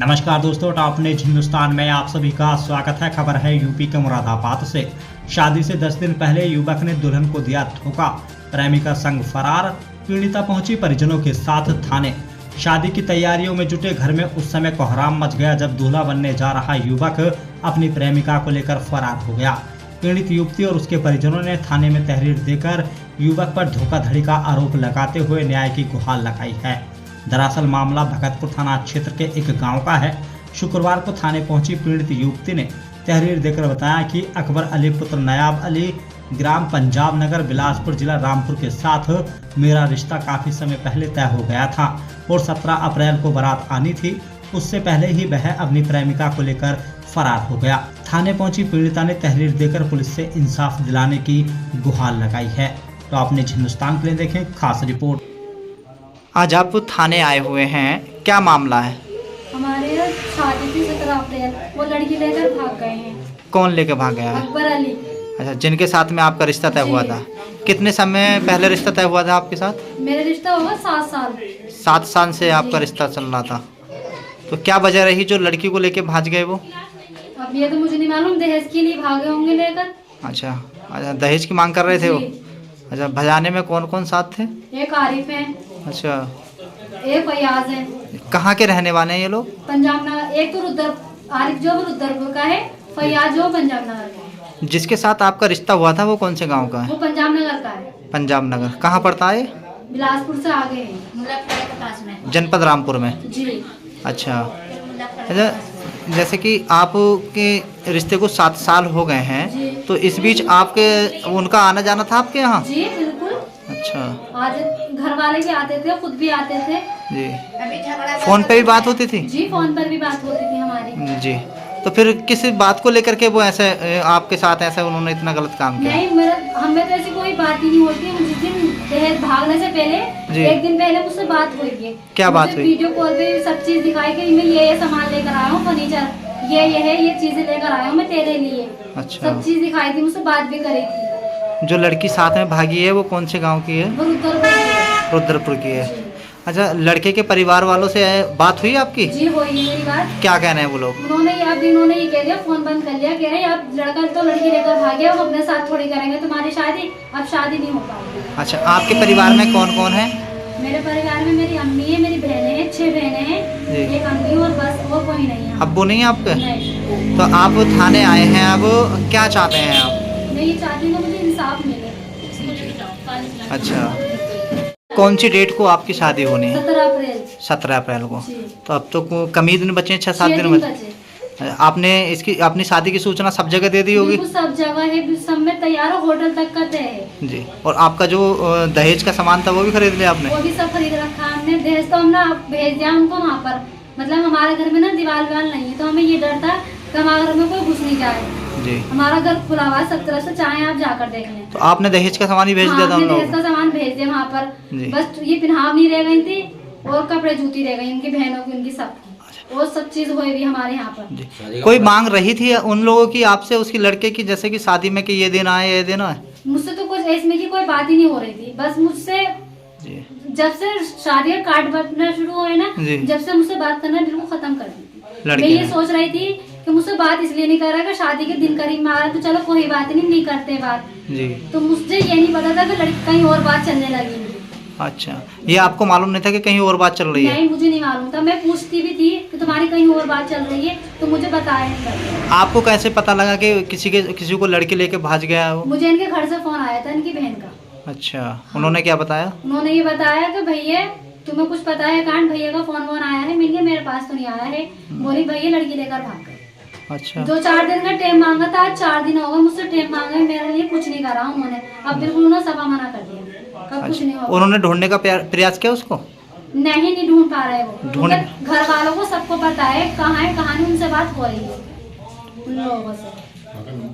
नमस्कार दोस्तों, top news Hindustan में आप सभी का स्वागत है। खबर है यूपी के मुरादाबाद से। शादी से 10 दिन पहले युवक ने दुल्हन को दिया धोखा, प्रेमिका संग फरार, पीड़िता पहुंची परिजनों के साथ थाने। शादी की तैयारियों में जुटे घर में उस समय कोहराम मच गया जब दूल्हा बनने जा रहा युवक अपनी प्रेमिका को लेकर फरार हो गया। पीड़ित युवती और उसके परिजनों ने थाने में तहरीर देकर युवक पर धोखाधड़ी का आरोप लगाते हुए न्याय की गुहार लगाई है। दरअसल मामला भगतपुर थाना क्षेत्र के एक गांव का है। शुक्रवार को थाने पहुंची पीड़ित युवती ने तहरीर देकर बताया कि अकबर अली पुत्र नयाब अली, ग्राम पंजाब नगर, बिलासपुर जिला रामपुर के साथ मेरा रिश्ता काफी समय पहले तय हो गया था और 17 अप्रैल को बारात आनी थी। उससे पहले ही वह अपनी प्रेमिका को लेकर फरार हो गया। थाने पहुंची पीड़िता ने तहरीर देकर पुलिस से इंसाफ दिलाने की गुहार लगाई है। तो आपने हिंदुस्तान के लिए देखें खास रिपोर्ट। आज आप थाने आए हुए हैं, क्या मामला है? हमारे यहाँ शादी थी 17 अप्रैल, वो लड़की लेकर भाग गए हैं। कौन लेके भाग गया है? अकबर अली। अच्छा, जिनके साथ में आपका रिश्ता तय हुआ था। कितने समय पहले रिश्ता तय हुआ था आपके साथ? मेरा रिश्ता होगा 7 साल। 7 साल से आपका रिश्ता चल रहा था। तो क्या वजह रही जो लड़की को लेके भाग गए वो? अब ये तो मुझे नहीं मालूम, दहेज के लिए भागे होंगे लेकर। अच्छा, दहेज की मांग कर रहे थे वो। अच्छा, भजाने में कौन कौन साथ थे? एक आरिफ है, अच्छा, एक फयाज है। कहाँ के रहने वाले हैं ये लोग? पंजाब नगर। एक तो रुद्र, आरिफ जो रुद्रपुर का है, फयाज जो पंजाब नगर का है। जिसके साथ आपका रिश्ता हुआ था वो कौन से गाँव का है? वो पंजाब नगर का है। पंजाब नगर कहाँ पड़ता है? बिलासपुर से आगे है, जनपद रामपुर में। जी। अच्छा, जैसे कि आपके रिश्ते को 7 साल हो गए हैं, तो इस बीच आपके उनका आना जाना था आपके यहाँ? जी बिल्कुल। अच्छा, आज घर वाले भी आते थे, खुद भी आते थे जी। फोन पे भी बात होती थी? जी, फोन पर भी बात होती थी हमारी। जी। तो फिर किस बात को लेकर के वो ऐसे आपके साथ ऐसे उन्होंने इतना गलत काम किया? नहीं, हमें तो ऐसी कोई बात ही नहीं होती। जिस दिन दहेज भागने से पहले एक दिन पहले मुझसे बात हुई है। क्या बात हुई? वीडियो कॉल पे सब चीज दिखाई कि मैं ये सामान लेकर आया हूँ, फर्नीचर ये है, ये चीजें लेकर आया हूँ मैं तेरे लिए। अच्छा, सब चीज दिखाई थी, मुझसे बात भी करी थी। जो लड़की साथ में भागी है वो कौन से गाँव की है? वो रुद्रपुर की है। अच्छा, लड़के के परिवार वालों से बात हुई आपकी? जी हुई है मेरी बात। क्या कह रहे हैं वो लोग? उन्होंने ये कह दिया, फोन बंद कर लिया। कह रहे आप लड़का तो लड़की लेकर भागे, वो अपने साथ थोड़ी करेंगे तुम्हारी शादी, अब शादी नहीं हो पाएगी। अच्छा, आपके परिवार में कौन कौन है? मेरे परिवार में मेरी अम्मी है, मेरी बहनें हैं, 6 बहनें हैं, एक अम्मी और बस, और कोई नहीं है। अब्बू नहीं है आपके? नहीं। तो आप थाने आए हैं, अब क्या चाहते हैं आप? मैं ये चाहती हूँ मुझे इंसाफ मिले। अच्छा, कौन सी डेट को आपकी शादी होनी है? 17 अप्रैल। 17 अप्रैल को। तो अब तो कम ही दिन बचे हैं, 6-7 दिन बचे। आपने इसकी अपनी शादी की सूचना सब जगह दे दी होगी? सब जगह है, सब में तैयार हो, होटल तक का तय है जी। और आपका जो दहेज का सामान था वो भी खरीद लिया आपने? वो भी सब खरीद रखा हमने। दहेज तो हमने भेज दिया उनको वहाँ पर। मतलब हमारे घर में ना दीवार नहीं है, तो हमें ये डर था कि हमारे घर में कोई घुस नहीं जाए। जी। हमारा घर खुला हुआ है सब तरह से, चाहे आप जाकर देख लें। तो आपने दहेज का सामान ही भेज दिया था? दहेज का सामान भेज दिया वहाँ पर। बस ये पिन्हाव नहीं रह गई थी और कपड़े जूती रह गई, इनकी बहनों की, उनकी सबकी, वो सब चीज हुई भी हमारे यहाँ पर। कोई मांग रही थी उन लोगों की आपसे, उसकी लड़के की, जैसे कि शादी में कि ये देना है ये देना है? मुझसे तो कुछ इसमें की कोई बात ही नहीं हो रही थी। बस मुझसे जब से शादी का कार्ड बनना शुरू हुए ना, जब से मुझसे बात करना बिल्कुल खत्म कर दी थी। मैं ये सोच रही थी कि मुझसे बात इसलिए नहीं कर रहा कि शादी के दिन करीब में आ रहा है, तो चलो कोई बात नहीं करते बात जी। तो मुझसे ये नहीं पता था कि लड़की कहीं और बात चलने लगी। अच्छा, ये आपको मालूम नहीं था कि कहीं और बात चल रही है? नहीं, मुझे नहीं मालूम था। मैं पूछती भी थी कि तुम्हारी कहीं और बात चल रही है, तो मुझे बताया नहीं। आपको कैसे पता लगा कि किसी को लड़के लेके भाग गया है वो? मुझे इनके घर से फोन आया था, इनकी बहन का। अच्छा, उन्होंने क्या बताया? उन्होंने ये बताया कि भैया तुम्हें कुछ पता है कांड, भैया का फोन आया है। मेरे पास तो नहीं आया है। बोली भैया लड़की लेकर भाग गए। अच्छा, 2-4 दिन का टाइम मांगा था, आज 4 दिन हो गए मुझसे टाइम मांगा, मेरे लिए कुछ नहीं करा उन्होंने। अब बिल्कुल उन्होंने सभा मना कर दिया। कब कुछ नहीं होगा। उन्होंने ढूंढने का प्रयास किया उसको? नहीं ढूंढ पा रहे वो। घर वालों को सबको पता है कहाँ है, कहानी उनसे बात हो रही है उन लोगों से।